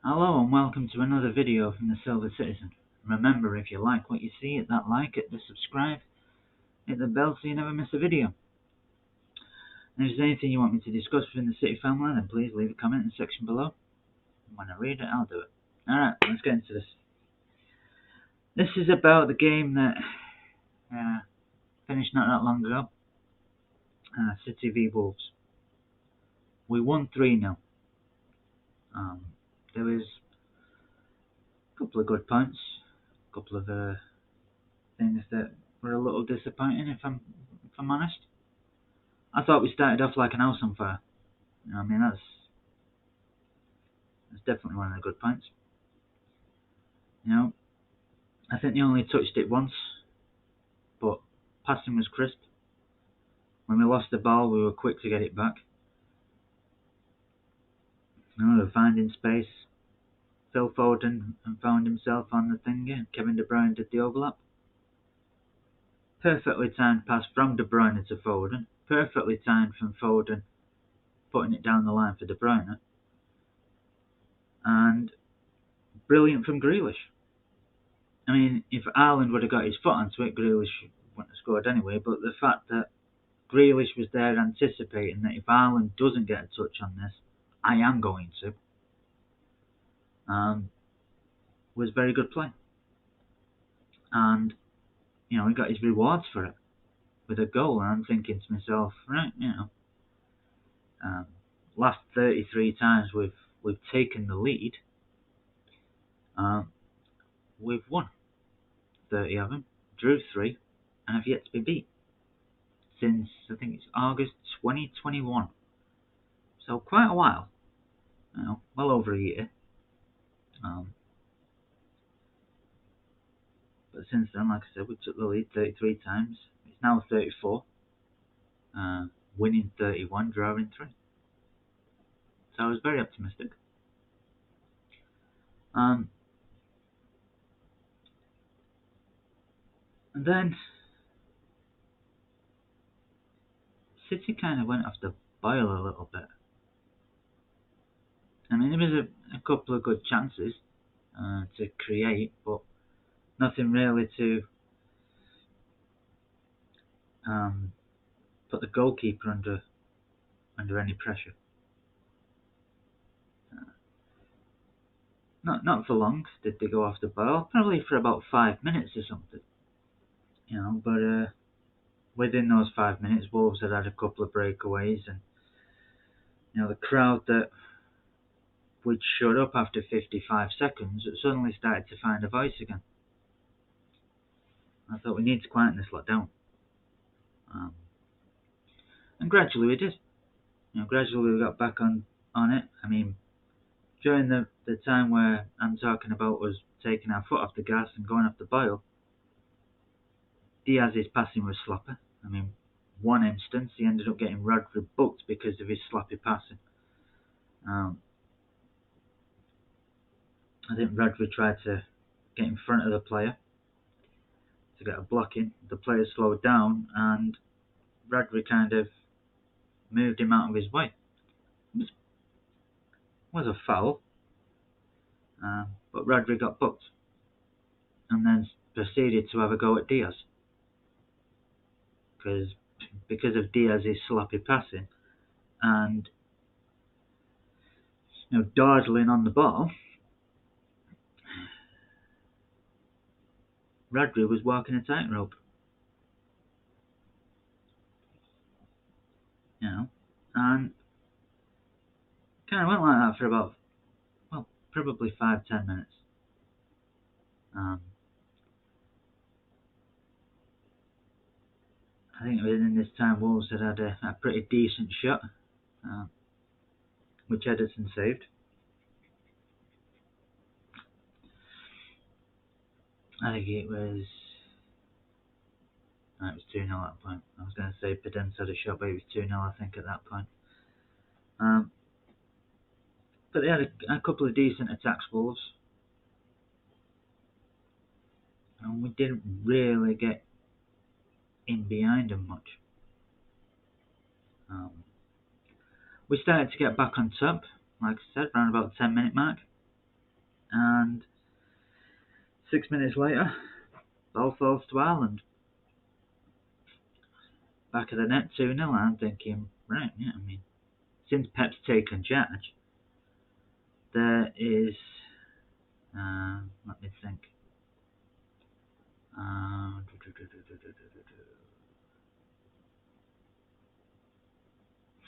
Hello and welcome to another video from the Silver Citizen. Remember, if you like what you see, hit that like, hit the subscribe, hit the bell so you never miss a video. And if there's anything you want me to discuss within the City family, then please leave a comment in the section below. When I read it, I'll do it. Alright, let's get into this. This is about the game that finished not that long ago. City v Wolves. We won 3-0. There was a couple of good points, a couple of things that were a little disappointing, if I'm honest. I thought we started off like an house on fire. I mean, that's definitely one of the good points. I think they only touched it once, but passing was crisp. When we lost the ball, we were quick to get it back. We were finding space. Phil Foden found himself on the thing. Kevin De Bruyne did the overlap. Perfectly timed pass from De Bruyne to Foden. Perfectly timed from Foden putting it down the line for De Bruyne. And brilliant from Grealish. I mean, if Haaland would have got his foot onto it, Grealish wouldn't have scored anyway, but the fact that Grealish was there anticipating that if Haaland doesn't get a touch on this, I am going to, was very good play. And, he got his rewards for it with a goal, and I'm thinking to myself, right, last 33 times we've taken the lead, we've won 30 of them, drew 3, and have yet to be beat since, I think it's August 2021. So quite a while, well over a year. But since then, like I said, we took the lead 33 times. It's now 34, winning 31, drawing 3. So I was very optimistic. And then City kind of went off the boil a little bit. I mean, there was a couple of good chances to create, but nothing really to put the goalkeeper under any pressure. Not for long did they go off the boil. Probably for about 5 minutes or something. But within those 5 minutes, Wolves had a couple of breakaways, and the crowd that would shut up after 55 seconds suddenly started to find a voice again. I thought we need to quieten this lot down. And gradually we did. Gradually we got back on it. I mean, during the time where I'm talking about us taking our foot off the gas and going off the boil, Diaz's passing was sloppy. I mean, one instance he ended up getting Rodri booked because of his sloppy passing. I think Rodri tried to get in front of the player to get a block in. The player slowed down and Rodri kind of moved him out of his way. It was a foul, but Rodri got booked and then proceeded to have a go at Diaz because of Diaz's sloppy passing and dawdling on the ball. Rodri was walking a tightrope. And kind of went like that for about, probably 5-10 minutes. I think within this time Wolves had a pretty decent shot, which Ederson saved. I think it was 2-0 at that point. I was going to say Podence had a shot, but it was 2-0 I think at that point. But they had a couple of decent attacks, Wolves. And we didn't really get in behind them much. We started to get back on top, like I said, around about the 10-minute mark. And 6 minutes later, ball falls to Ireland. Back of the net, 2-0. I'm thinking, right, yeah, I mean, since Pep's taken charge, there is, let me think,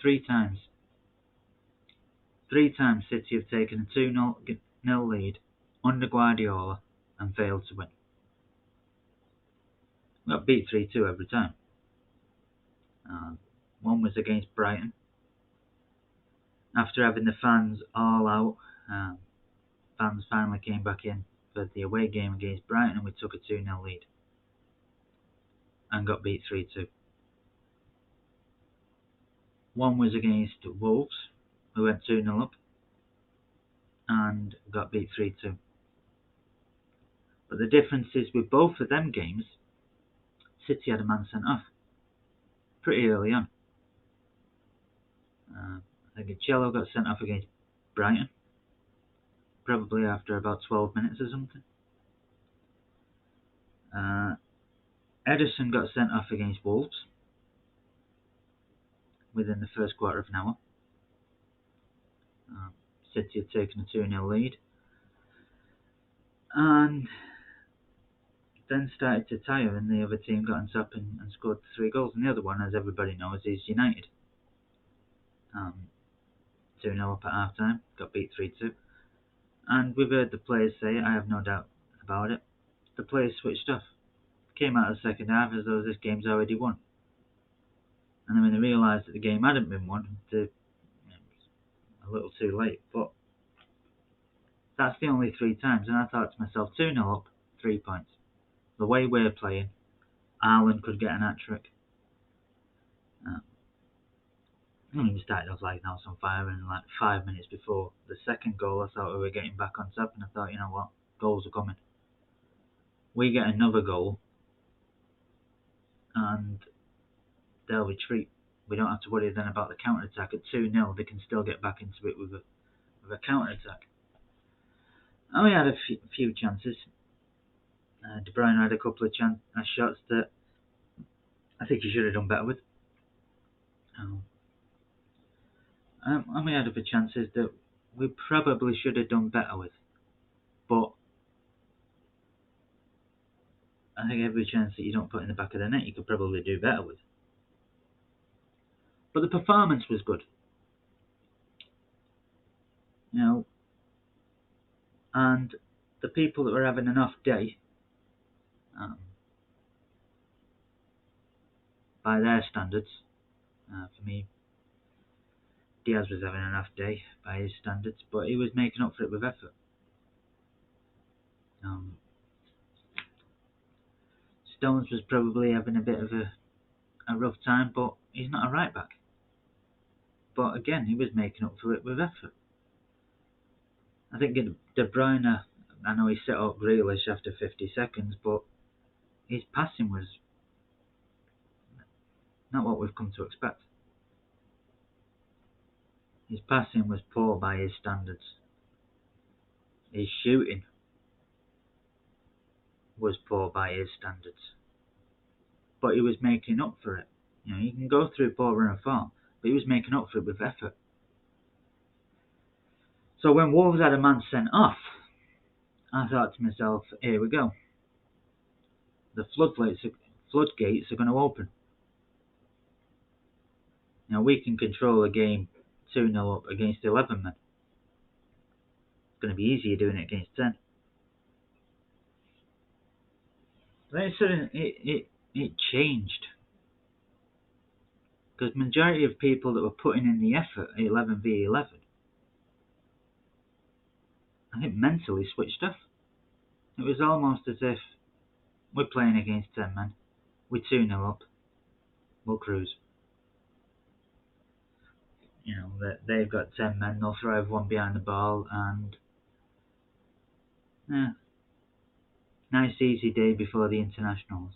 3 times City have taken a 2-0 lead under Guardiola and failed to win. Got beat 3-2 every time. One was against Brighton. After having the fans all out, fans finally came back in for the away game against Brighton and we took a 2-0 lead and got beat 3-2. One was against Wolves, who went 2-0 up and got beat 3-2. But the difference is with both of them games, City had a man sent off pretty early on. I think Cello got sent off against Brighton, probably after about 12 minutes or something. Ederson got sent off against Wolves within the first quarter of an hour. City had taken a 2-0 lead and then started to tire, and the other team got on top and scored 3 goals. And the other one, as everybody knows, is United. 2-0 up at half time, got beat 3-2. And we've heard the players say it, I have no doubt about it. The players switched off. Came out of the second half as though this game's already won. And then when they realised that the game hadn't been won, it was a little too late. But that's the only 3 times, and I thought to myself, 2-0 up, 3 points. The way we're playing, Ireland could get an hat-trick. We started off like house on fire, and like 5 minutes before the second goal, I thought we were getting back on top, and I thought, you know what, goals are coming. We get another goal, and they'll retreat. We don't have to worry then about the counter-attack. At 2-0, they can still get back into it with a counter-attack. And we had a few chances. De Bruyne had a couple of shots that I think he should have done better with. And we had other chances that we probably should have done better with. But I think every chance that you don't put in the back of the net, you could probably do better with. But the performance was good. And the people that were having an off day, by their standards, for me, Diaz was having an off day by his standards, but he was making up for it with effort. Stones was probably having a bit of a rough time, but he's not a right back. But again, he was making up for it with effort. I think De Bruyne, I know he set up Grealish after 50 seconds, but his passing was not what we've come to expect. His passing was poor by his standards. His shooting was poor by his standards. But he was making up for it. You can go through poor run of form, but he was making up for it with effort. So when Wolves had a man sent off, I thought to myself, here we go. The floodgates are going to open. We can control a game 2-0 up against 11 men. It's going to be easier doing it against 10. Then suddenly it changed. Because majority of people that were putting in the effort at 11v11, I think mentally switched off. It was almost as if we're playing against 10 men, we're 2-0 up, we'll cruise. They've got 10 men, they'll throw everyone behind the ball, and nice easy day before the internationals.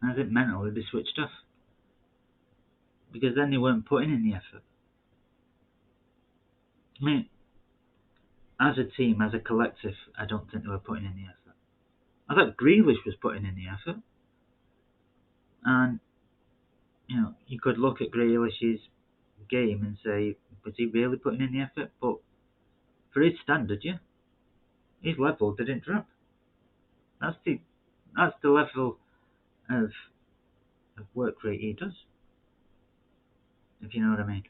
And I think mentally they switched off. Because then they weren't putting in the effort. as a team, as a collective, I don't think they were putting in the effort. I thought Grealish was putting in the effort. And, you could look at Grealish's game and say, was he really putting in the effort? But for his standard, yeah. His level didn't drop. That's the level of work rate he does. If you know what I mean.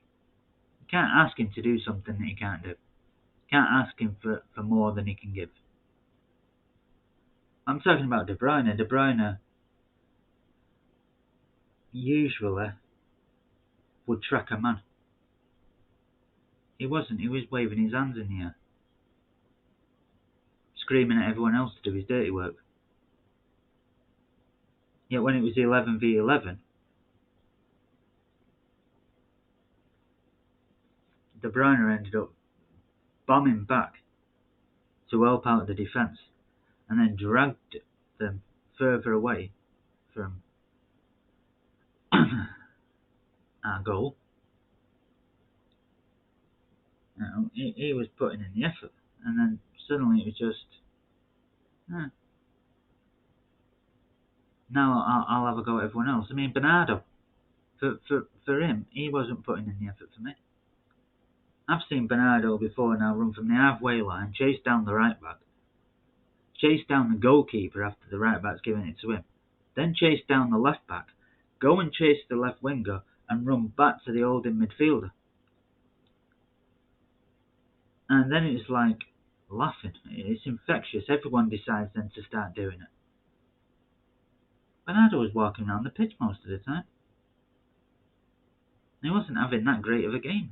You can't ask him to do something that he can't do. You can't ask him for more than he can give. I'm talking about De Bruyne. De Bruyne usually would track a man. He wasn't. He was waving his hands in the air, screaming at everyone else to do his dirty work. Yet when it was 11v11, De Bruyne ended up bombing back to help out the defence, and then dragged them further away from our goal. He was putting in the effort, and then suddenly it was just, now I'll have a go at everyone else. I mean, Bernardo, for him, he wasn't putting in the effort for me. I've seen Bernardo before now run from the halfway line, chase down the right back, chase down the goalkeeper after the right back's giving it to him, then chase down the left back, go and chase the left winger, and run back to the holding midfielder. And then it's like laughing. It's infectious. Everyone decides then to start doing it. Bernardo was walking around the pitch most of the time. He wasn't having that great of a game.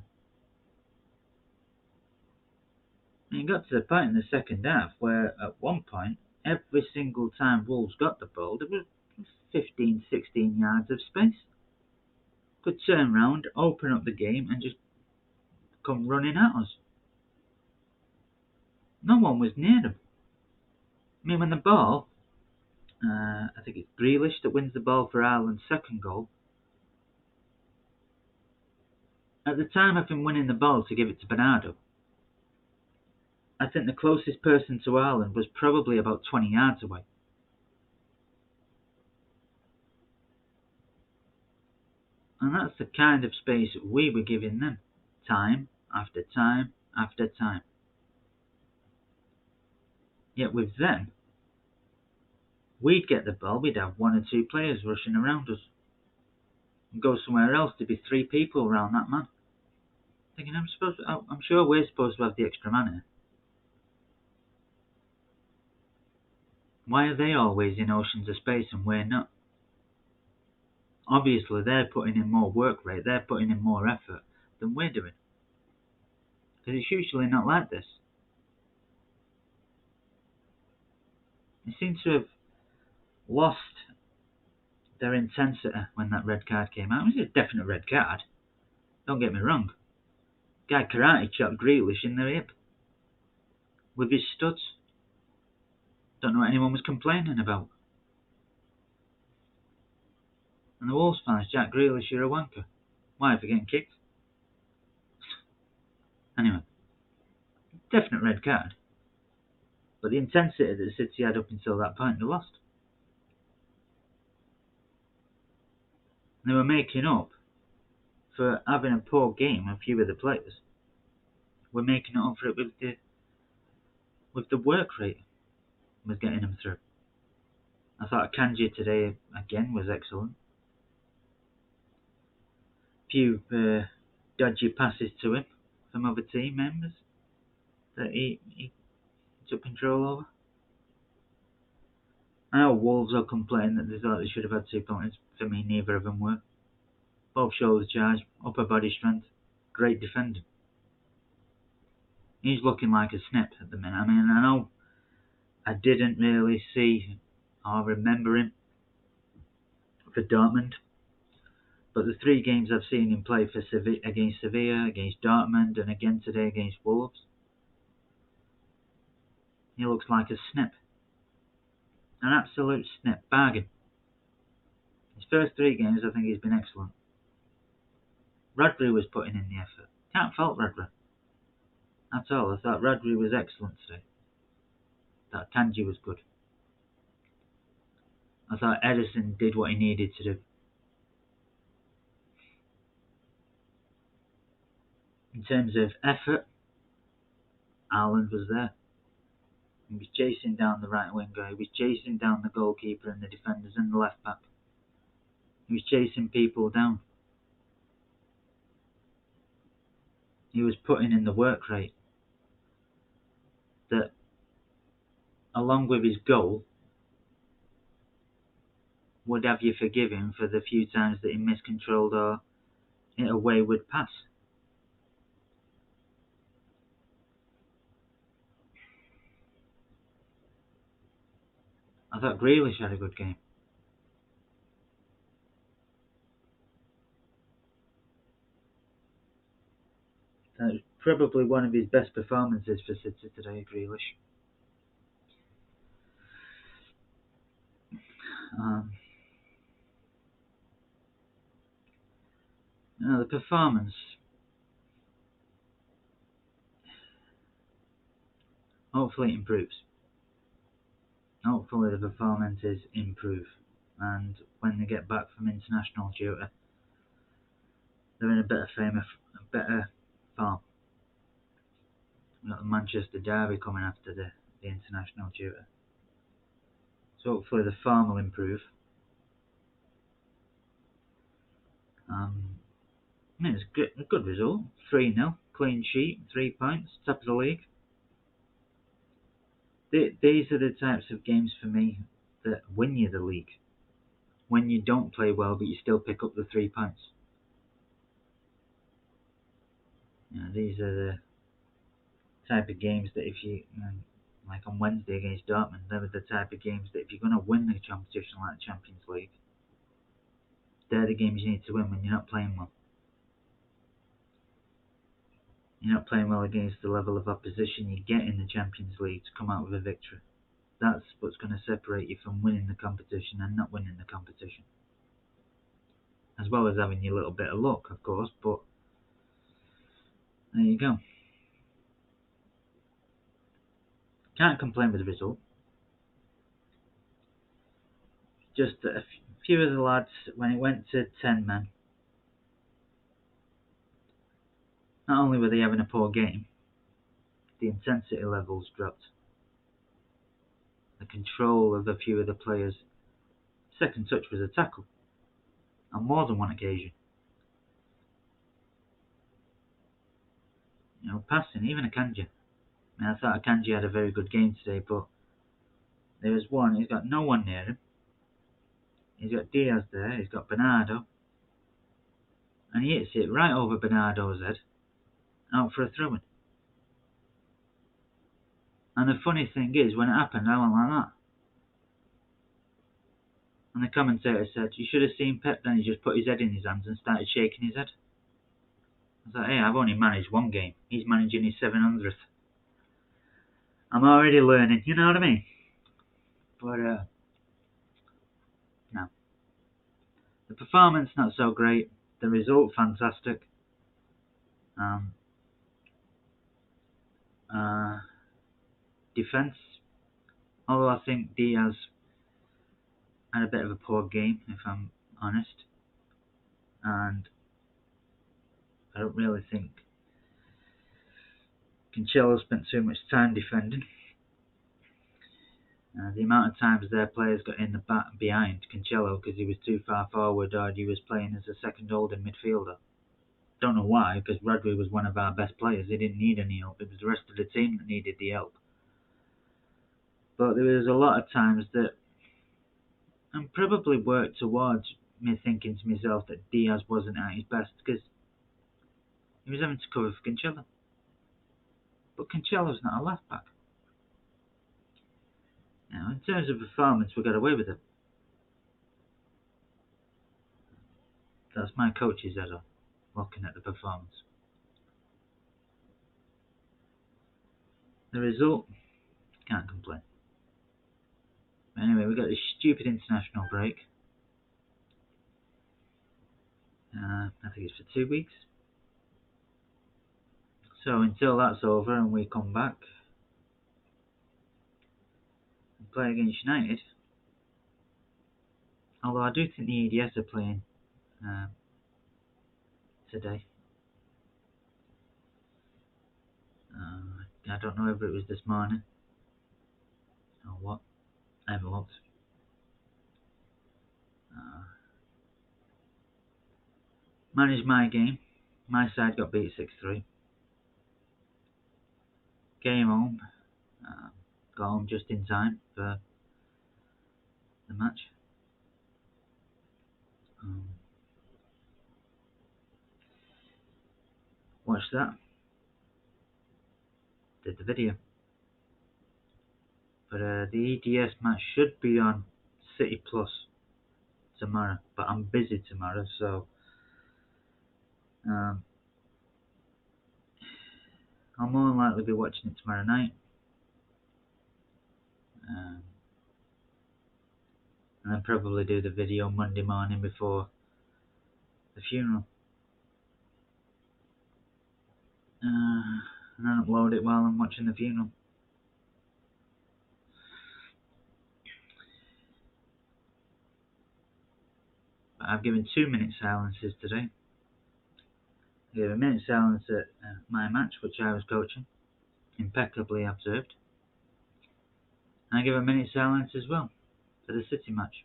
And it got to the point in the second half where at one point, every single time Wolves got the ball, there was 15, 16 yards of space. Could turn round, open up the game, and just come running at us. No one was near them. I mean, when the ball, I think it's Grealish that wins the ball for Ireland's second goal. At the time of him winning the ball to give it to Bernardo, I think the closest person to Ireland was probably about 20 yards away. And that's the kind of space we were giving them, time after time after time. Yet with them, we'd get the ball, we'd have one or two players rushing around us, and go somewhere else to be three people around that man. Thinking, I'm sure we're supposed to have the extra man here. Why are they always in oceans of space and we're not? Obviously, they're putting in more work rate, they're putting in more effort than we're doing. Because it's usually not like this. They seem to have lost their intensity when that red card came out. It was a definite red card. Don't get me wrong. Guy karate chopped Grealish in the hip with his studs. Don't know what anyone was complaining about. And the Wolves fans, Jack Grealish, you're a wanker. Why, for getting kicked? Anyway, definite red card. But the intensity that City had up until that point, they lost. They were making up for having a poor game, a few of the players. We're making it up for it with the work rate was getting them through. I thought Akanji today again was excellent. Few dodgy passes to him from other team members that he took control over. I know Wolves will complain that they thought they should have had 2 points. For me, neither of them were. Both shoulder charge, upper body strength, great defending. He's looking like a snip at the minute. I mean, I know I didn't really see or remember him for Dortmund, but the 3 games I've seen him play for against Sevilla, against Dortmund, and again today against Wolves, he looks like a snip. An absolute snip. Bargain. His first 3 games, I think he's been excellent. Rodri was putting in the effort. Can't fault Rodri. That's all. I thought Rodri was excellent today. I thought Kanji was good. I thought Edison did what he needed to do. In terms of effort, Haaland was there. He was chasing down the right winger. He was chasing down the goalkeeper and the defenders and the left back. He was chasing people down. He was putting in the work rate that, along with his goal, would have you forgive him for the few times that he miscontrolled or hit a wayward pass. I thought Grealish had a good game. That was probably one of his best performances for City today, Grealish. The performance, hopefully it improves. Hopefully the performances improve, and when they get back from international duty, they're in a better form. We've got the Manchester Derby coming after the international duty. So hopefully the form will improve. It was a good result. 3-0, clean sheet, 3 points, top of the league. These are the types of games for me that win you the league. When you don't play well, but you still pick up the 3 points. These are the type of games that if you, like on Wednesday against Dortmund, they were the type of games that if you're going to win the competition like the Champions League, they're the games you need to win when you're not playing well. You're not playing well against the level of opposition you get in the Champions League to come out with a victory. That's what's going to separate you from winning the competition and not winning the competition. As well as having your little bit of luck, of course, but there you go. Can't complain with the result. Just that a few of the lads, when it went to 10 men, not only were they having a poor game, the intensity levels dropped. The control of a few of the players. Second touch was a tackle on more than one occasion. Passing, even Akanji. I thought Akanji had a very good game today, but there was one, he's got no one near him. He's got Diaz there, he's got Bernardo, and he hits it right over Bernardo's head, out for a throw-in. And the funny thing is, when it happened, I went like that. And the commentator said, you should have seen Pep then, he just put his head in his hands and started shaking his head. I was like, hey, I've only managed one game. He's managing his 700th. I'm already learning, you know what I mean? But, no. The performance, not so great. The result, fantastic. Defence, although I think Diaz had a bit of a poor game, if I'm honest. And I don't really think Cancelo spent too much time defending. The amount of times their players got in the back behind Cancelo because he was too far forward or he was playing as a second holding midfielder. Don't know why, because Rodri was one of our best players. He didn't need any help. It was the rest of the team that needed the help. But there was a lot of times that I probably worked towards me thinking to myself that Diaz wasn't at his best because he was having to cover for Cancelo. But Cancelo's not a left back. In terms of performance, we got away with it. That's my coach's header, looking at the performance. The result, can't complain. But anyway, we got this stupid international break. I think it's for 2 weeks. So until that's over and we come back and play against United, although I do think the EDS are playing today. I don't know whether it was this morning or what. I haven't looked. Managed my game. My side got beat 6-3. Came home. Got home just in time for the match. Watched that. Did the video. But the EDS match should be on City Plus tomorrow. But I'm busy tomorrow, so I'll more than likely be watching it tomorrow night. And then probably do the video Monday morning before the funeral. And then upload it while I'm watching the funeral. But I've given 2-minute silences today. I gave a minute silence at my match, which I was coaching. Impeccably observed. And I give a minute silence as well for the City match.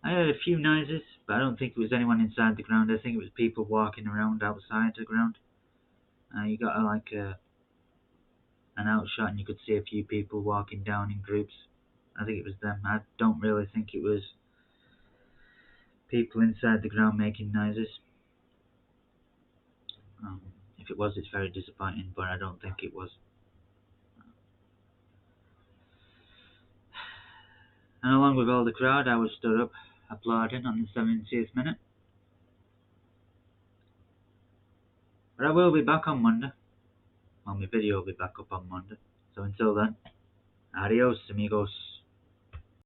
I heard a few noises, but I don't think it was anyone inside the ground. I think it was people walking around outside the ground. You got an outshot and you could see a few people walking down in groups. I think it was them. I don't really think it was people inside the ground making noises. If it was, it's very disappointing, but I don't think it was. And along with all the crowd, I was stood up applauding on the 70th minute. But I will be back on Monday. Well, my video will be back up on Monday. So until then, adios amigos.